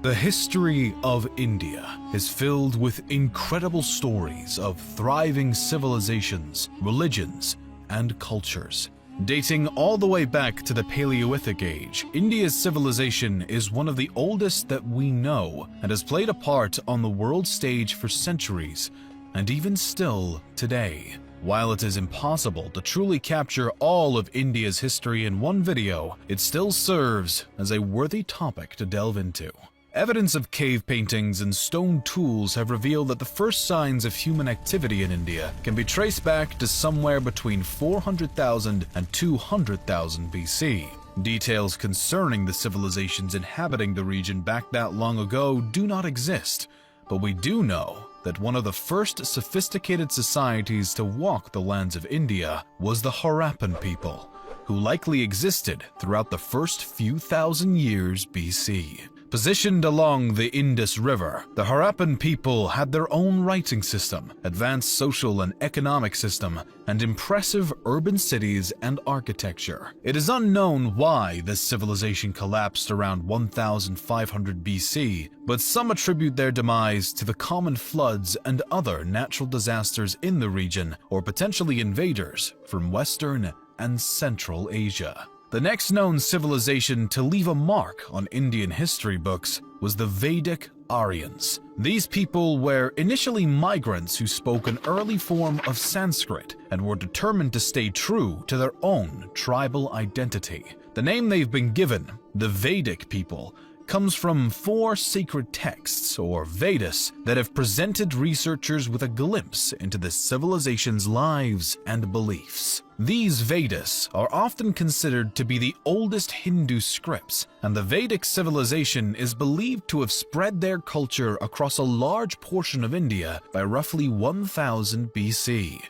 The history of India is filled with incredible stories of thriving civilizations, religions, and cultures. Dating all the way back to the Paleolithic Age, India's civilization is one of the oldest that we know and has played a part on the world stage for centuries, and even still today. While it is impossible to truly capture all of India's history in one video, it still serves as a worthy topic to delve into. Evidence of cave paintings and stone tools have revealed that the first signs of human activity in India can be traced back to somewhere between 400,000 and 200,000 BC. Details concerning the civilizations inhabiting the region back that long ago do not exist, but we do know that one of the first sophisticated societies to walk the lands of India was the Harappan people, who likely existed throughout the first few thousand years BC. Positioned along the Indus River, the Harappan people had their own writing system, advanced social and economic system, and impressive urban cities and architecture. It is unknown why this civilization collapsed around 1500 BC, but some attribute their demise to the common floods and other natural disasters in the region, or potentially invaders from Western and Central Asia. The next known civilization to leave a mark on Indian history books was the Vedic Aryans. These people were initially migrants who spoke an early form of Sanskrit and were determined to stay true to their own tribal identity. The name they've been given, the Vedic people, comes from 4 sacred texts, or Vedas, that have presented researchers with a glimpse into the civilization's lives and beliefs. These Vedas are often considered to be the oldest Hindu scripts, and the Vedic civilization is believed to have spread their culture across a large portion of India by roughly 1000 BC.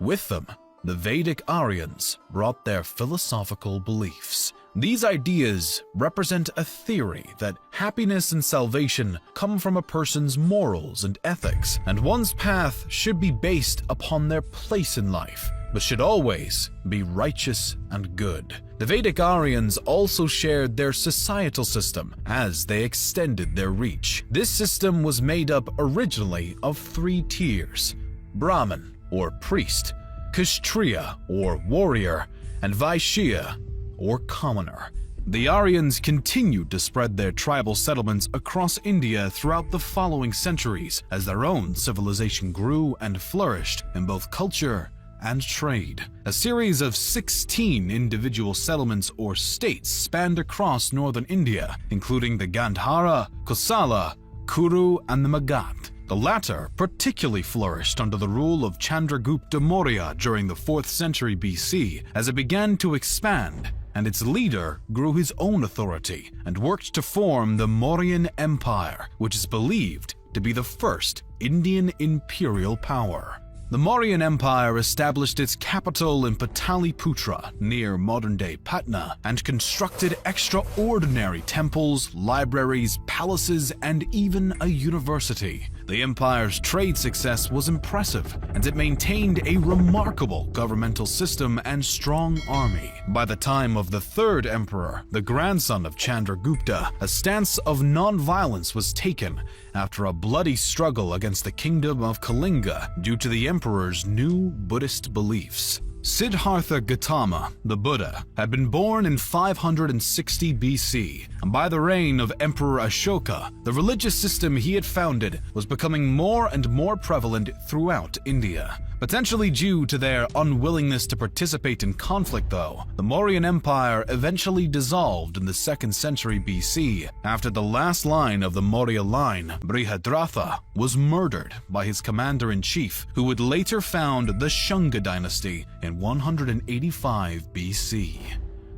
With them, the Vedic Aryans brought their philosophical beliefs. These ideas represent a theory that happiness and salvation come from a person's morals and ethics, and one's path should be based upon their place in life, but should always be righteous and good. The Vedic Aryans also shared their societal system as they extended their reach. This system was made up originally of 3 tiers: Brahmin, or priest, Kshatriya, or warrior, and Vaishya, or commoner. The Aryans continued to spread their tribal settlements across India throughout the following centuries as their own civilization grew and flourished in both culture and trade. A series of 16 individual settlements or states spanned across northern India, including the Gandhara, Kosala, Kuru, and the Magadha. The latter particularly flourished under the rule of Chandragupta Maurya during the 4th century BC as it began to expand, and its leader grew his own authority and worked to form the Mauryan Empire, which is believed to be the first Indian imperial power. The Mauryan Empire established its capital in Pataliputra, near modern-day Patna, and constructed extraordinary temples, libraries, palaces, and even a university. The empire's trade success was impressive, and it maintained a remarkable governmental system and strong army. By the time of the 3rd emperor, the grandson of Chandragupta, a stance of non-violence was taken after a bloody struggle against the kingdom of Kalinga due to the emperor's new Buddhist beliefs. Siddhartha Gautama, the Buddha, had been born in 560 BC, and by the reign of Emperor Ashoka, the religious system he had founded was becoming more and more prevalent throughout India. Potentially due to their unwillingness to participate in conflict though, the Mauryan Empire eventually dissolved in the 2nd century BC after the last line of the Maurya line, Brihadratha, was murdered by his commander-in-chief, who would later found the Shunga dynasty in 185 BC.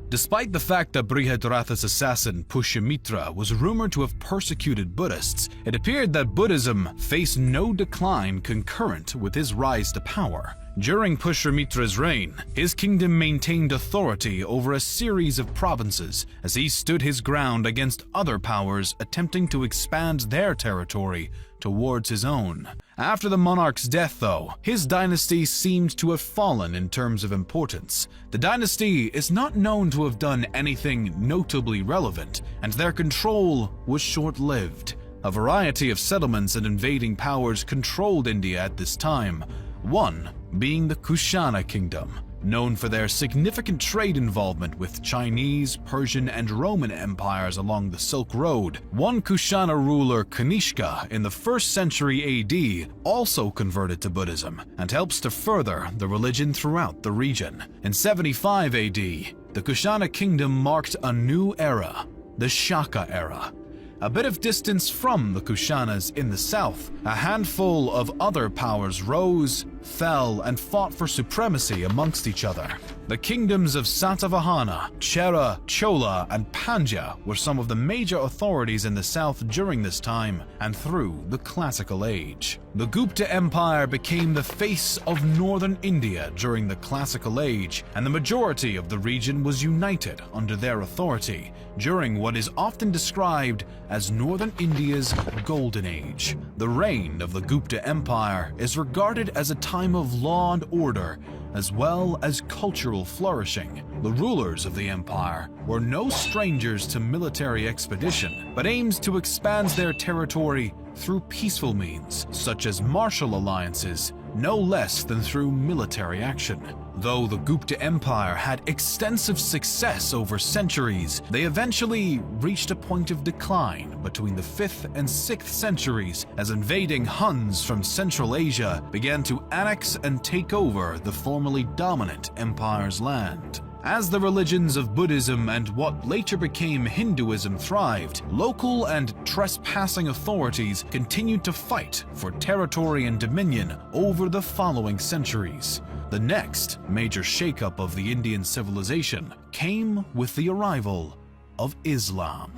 Despite the fact that Brihadratha's assassin Pushyamitra was rumored to have persecuted Buddhists, it appeared that Buddhism faced no decline concurrent with his rise to power. During Pushyamitra's reign, his kingdom maintained authority over a series of provinces as he stood his ground against other powers attempting to expand their territory towards his own. After the monarch's death, though, his dynasty seemed to have fallen in terms of importance. The dynasty is not known to have done anything notably relevant, and their control was short-lived. A variety of settlements and invading powers controlled India at this time, one being the Kushana kingdom, known for their significant trade involvement with Chinese, Persian, and Roman empires along the Silk Road. One Kushana ruler, Kanishka, in the 1st century AD, also converted to Buddhism and helps to further the religion throughout the region. In 75 AD, the Kushana kingdom marked a new era, the Shaka era. A bit of distance from the Kushanas in the south, a handful of other powers rose, fell, and fought for supremacy amongst each other. The kingdoms of Satavahana, Chera, Chola, and Pandya were some of the major authorities in the south during this time and through the Classical Age. The Gupta Empire became the face of northern India during the Classical Age, and the majority of the region was united under their authority during what is often described as northern India's Golden Age. The reign of the Gupta Empire is regarded as a time of law and order, as well as cultural flourishing. The rulers of the empire were no strangers to military expedition, but aimed to expand their territory through peaceful means, such as martial alliances, no less than through military action. Though the Gupta Empire had extensive success over centuries, they eventually reached a point of decline between the 5th and 6th centuries as invading Huns from Central Asia began to annex and take over the formerly dominant empire's land. As the religions of Buddhism and what later became Hinduism thrived, local and trespassing authorities continued to fight for territory and dominion over the following centuries. The next major shakeup of the Indian civilization came with the arrival of Islam.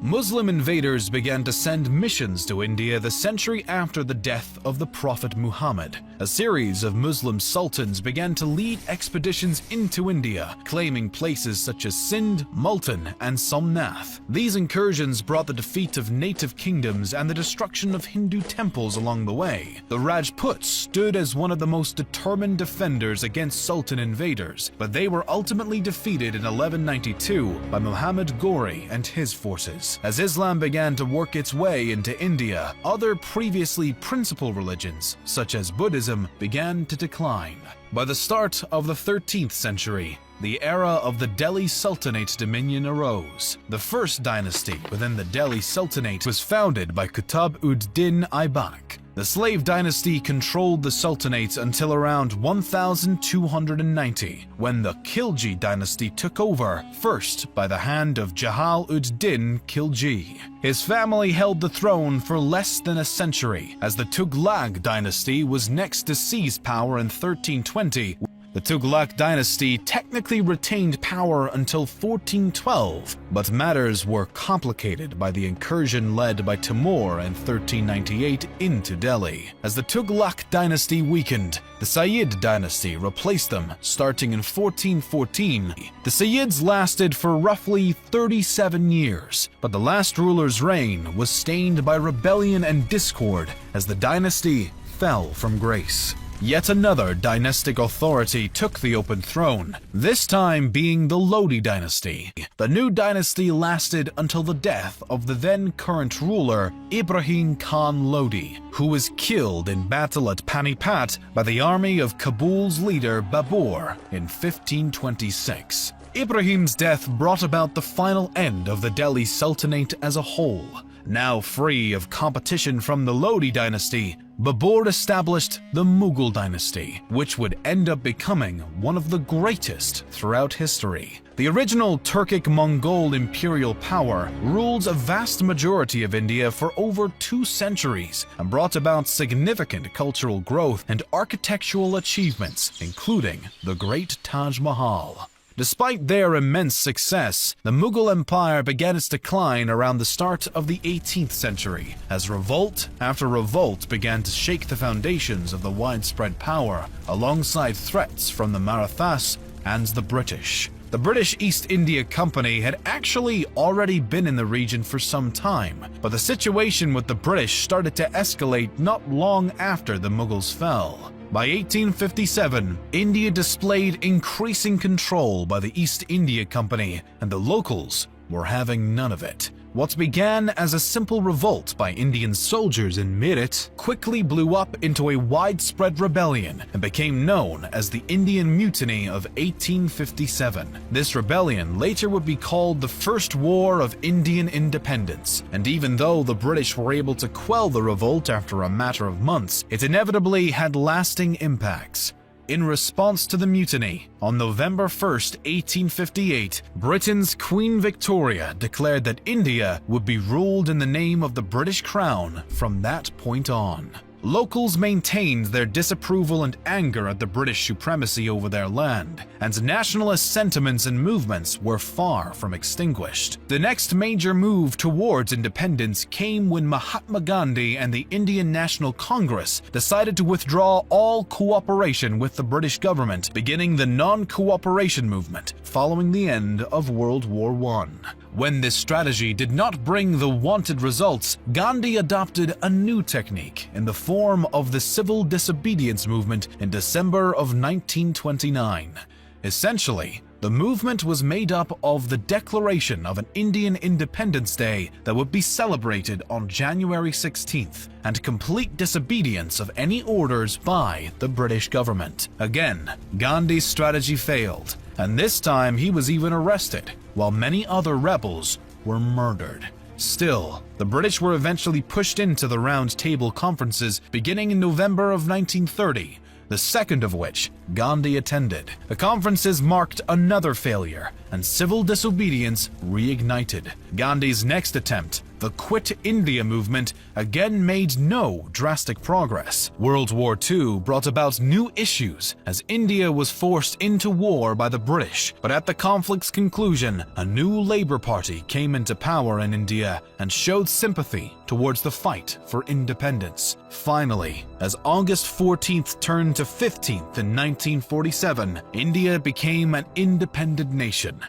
Muslim invaders began to send missions to India the century after the death of the Prophet Muhammad. A series of Muslim sultans began to lead expeditions into India, claiming places such as Sindh, Multan, and Somnath. These incursions brought the defeat of native kingdoms and the destruction of Hindu temples along the way. The Rajputs stood as one of the most determined defenders against Sultan invaders, but they were ultimately defeated in 1192 by Muhammad Ghori and his forces. As Islam began to work its way into India, other previously principal religions, such as Buddhism, began to decline. By the start of the 13th century, the era of the Delhi Sultanate's dominion arose. The first dynasty within the Delhi Sultanate was founded by Qutb-ud-Din Aibak. The slave dynasty controlled the Sultanate until around 1290, when the Khilji dynasty took over, first by the hand of Jahal-ud-Din Khilji. His family held the throne for less than a century, as the Tughlaq dynasty was next to seize power in 1320. The Tughlaq dynasty technically retained power until 1412, but matters were complicated by the incursion led by Timur in 1398 into Delhi. As the Tughlaq dynasty weakened, the Sayyid dynasty replaced them, starting in 1414. The Sayyids lasted for roughly 37 years, but the last ruler's reign was stained by rebellion and discord as the dynasty fell from grace. Yet another dynastic authority took the open throne, this time being the Lodi dynasty. The new dynasty lasted until the death of the then current ruler, Ibrahim Khan Lodi, who was killed in battle at Panipat by the army of Kabul's leader Babur in 1526. Ibrahim's death brought about the final end of the Delhi Sultanate as a whole. Now free of competition from the Lodi dynasty, Babur established the Mughal dynasty, which would end up becoming one of the greatest throughout history. The original Turkic-Mongol imperial power ruled a vast majority of India for over 2 centuries and brought about significant cultural growth and architectural achievements, including the Great Taj Mahal. Despite their immense success, the Mughal Empire began its decline around the start of the 18th century, as revolt after revolt began to shake the foundations of the widespread power, alongside threats from the Marathas and the British. The British East India Company had actually already been in the region for some time, but the situation with the British started to escalate not long after the Mughals fell. By 1857, India displayed increasing control by the East India Company, and the locals were having none of it. What began as a simple revolt by Indian soldiers in Meerut quickly blew up into a widespread rebellion and became known as the Indian Mutiny of 1857. This rebellion later would be called the First War of Indian Independence, and even though the British were able to quell the revolt after a matter of months, it inevitably had lasting impacts. In response to the mutiny, on November 1st, 1858, Britain's Queen Victoria declared that India would be ruled in the name of the British Crown from that point on. Locals maintained their disapproval and anger at the British supremacy over their land, and nationalist sentiments and movements were far from extinguished. The next major move towards independence came when Mahatma Gandhi and the Indian National Congress decided to withdraw all cooperation with the British government, beginning the non-cooperation movement following the end of World War I. When this strategy did not bring the wanted results, Gandhi adopted a new technique in the form of the civil disobedience movement in December of 1929. Essentially, the movement was made up of the declaration of an Indian Independence Day that would be celebrated on January 16th, and complete disobedience of any orders by the British government. Again, Gandhi's strategy failed, and this time he was even arrested, while many other rebels were murdered. Still, the British were eventually pushed into the Round Table Conferences beginning in November of 1930, the second of which Gandhi attended. The conferences marked another failure, and civil disobedience reignited. Gandhi's next attempt, the Quit India movement, again made no drastic progress. World War II brought about new issues as India was forced into war by the British, but at the conflict's conclusion, a new Labour Party came into power in India and showed sympathy towards the fight for independence. Finally, as August 14th turned to 15th in 1947, India became an independent nation.